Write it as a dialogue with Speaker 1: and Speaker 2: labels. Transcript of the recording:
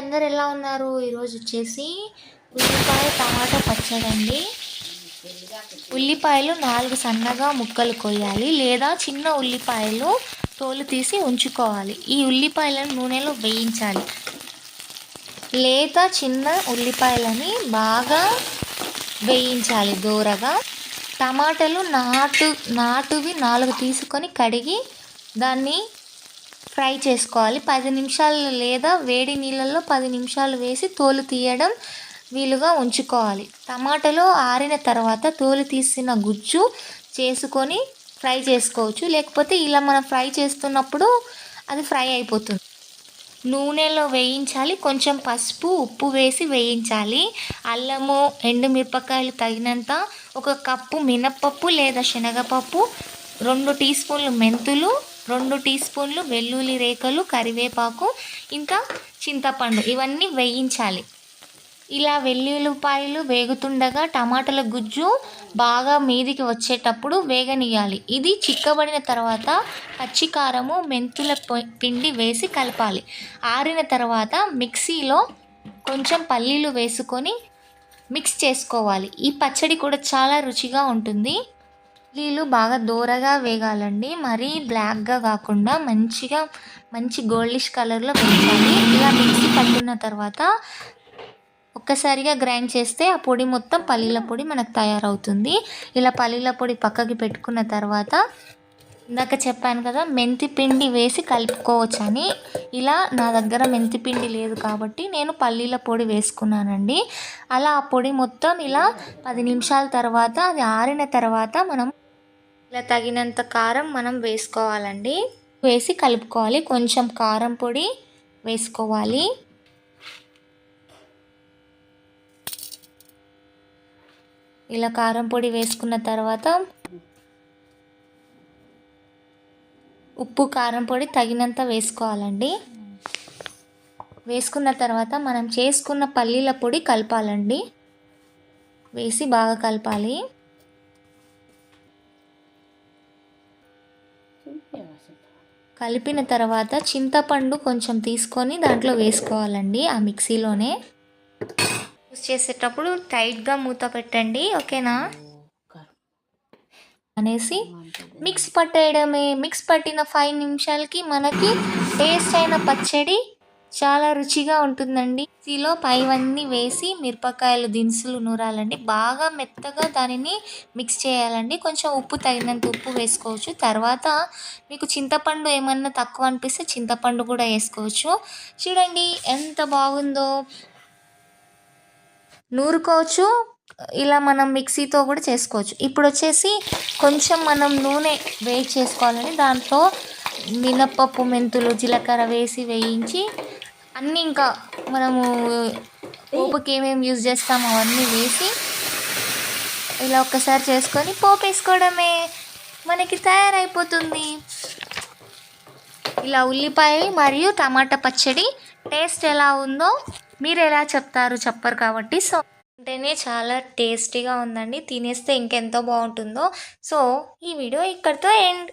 Speaker 1: అందరు ఎలా ఉన్నారు? ఈరోజు వచ్చేసి ఉల్లిపాయ టమాటా పచ్చడి అండి. ఉల్లిపాయలు 4 సన్నగా ముక్కలు కొయ్యాలి, లేదా చిన్న ఉల్లిపాయలు తోలు తీసి ఉంచుకోవాలి. ఈ ఉల్లిపాయలను నూనెలో వేయించాలి. లేత చిన్న ఉల్లిపాయలని బాగా వేయించాలి దూరగా. టమాటాలు నాటువి 4 తీసుకొని కడిగి దాన్ని ఫ్రై చేసుకోవాలి. 10 నిమిషాలు లేదా వేడి నీళ్ళల్లో 10 నిమిషాలు వేసి తోలు తీయడం వీలుగా ఉంచుకోవాలి. టమాటాలు ఆరిన తర్వాత తోలు తీసిన గుజ్జు చేసుకొని ఫ్రై చేసుకోవచ్చు, లేకపోతే ఇలా మనం ఫ్రై చేస్తున్నప్పుడు అది ఫ్రై అయిపోతుంది. నూనెలో వేయించాలి. కొంచెం పసుపు ఉప్పు వేసి వేయించాలి. అల్లము, ఎండుమిరపకాయలు తగినంత, 1 కప్పు మినప్పప్పు లేదా శనగపప్పు, 2 టీ స్పూన్లు మెంతులు, 2 టీ స్పూన్లు వెల్లుల్లి రేఖలు, కరివేపాకు, ఇంకా చింతపండు, ఇవన్నీ వేయించాలి. ఇలా వెల్లుల్లిపాయలు వేగుతుండగా టమాటాల గుజ్జు బాగా మీదికి వచ్చేటప్పుడు వేగనీయాలి. ఇది చిక్కబడిన తర్వాత పచ్చికారము, మెంతుల పిండి వేసి కలపాలి. ఆరిన తర్వాత మిక్సీలో కొంచెం పల్లీలు వేసుకొని మిక్స్ చేసుకోవాలి. ఈ పచ్చడి కూడా చాలా రుచిగా ఉంటుంది. పల్లీలు బాగా దోరగా వేగాలండి, మరీ బ్లాక్గా కాకుండా మంచి గోల్డిష్ కలర్లో వేయించాలి. ఇలా మిక్సీ పట్టున్న తర్వాత ఒక్కసారిగా గ్రైండ్ చేస్తే ఆ పొడి మొత్తం పల్లీల పొడి మనకు తయారవుతుంది. ఇలా పల్లీల పొడి పక్కకి పెట్టుకున్న తర్వాత ఇందాక చెప్పాను కదా మెంతి పిండి వేసి కలుపుకోవచ్చని. ఇలా నా దగ్గర మెంతి పిండి లేదు కాబట్టి నేను పల్లీల పొడి వేసుకున్నానండి. అలా ఆ పొడి మొత్తం ఇలా 10 నిమిషాల తర్వాత అది ఆరిన తర్వాత మనం ఇలా తగినంత కారం మనం వేసుకోవాలండి. వేసి కలుపుకోవాలి. కొంచెం కారం పొడి వేసుకోవాలి. ఇలా కారం పొడి వేసుకున్న తర్వాత ఉప్పు, కారం పొడి తగినంత వేసుకోవాలండి. వేసుకున్న తర్వాత మనం చేసుకున్న పల్లీల పొడి కలపాలండి. వేసి బాగా కలపాలి. కలిపిన తర్వాత చింతపండు కొంచెం తీసుకొని దాంట్లో వేసుకోవాలండి. ఆ మిక్సీలోనే యూస్ చేసేటప్పుడు టైట్గా మూత పెట్టండి, ఓకేనా అనేసి మిక్స్ పట్టేయడమే. మిక్స్ పట్టిన 5 నిమిషాలకి మనకి టేస్ట్ అయిన పచ్చడి చాలా రుచిగా ఉంటుందండి. మిక్సీలో పైవన్నీ వేసి మిరపకాయలు దినుసులు నూరాలండి. బాగా మెత్తగా దానిని మిక్స్ చేయాలండి. కొంచెం ఉప్పు తగినంత ఉప్పు వేసుకోవచ్చు. తర్వాత మీకు చింతపండు ఏమన్నా తక్కువ అనిపిస్తే చింతపండు కూడా వేసుకోవచ్చు. చూడండి ఎంత బాగుందో. నూరుకోవచ్చు, ఇలా మనం మిక్సీతో కూడా చేసుకోవచ్చు. ఇప్పుడు వచ్చేసి కొంచెం మనం నూనె వేడి చేసుకోవాలని దాంట్లో మినప్పప్పు, మెంతులు, జీలకర్ర వేసి వేయించి అన్నీ ఇంకా మనము పోపుకి ఏమేమి యూజ్ చేస్తామో అవన్నీ వేసి ఇలా ఒక్కసారి చేసుకొని పోపు వేసుకోవడమే, మనకి తయారైపోతుంది. ఇలా ఉల్లిపాయ మరియు టమాటా పచ్చడి టేస్ట్ ఎలా ఉందో మీరు ఎలా చెప్తారు? చెప్పరు కాబట్టి. సో అంటేనే చాలా టేస్టీగా ఉందండి. తినేస్తే ఇంకెంతో బాగుంటుందో. సో ఈ వీడియో ఇక్కడితో ఎండ్.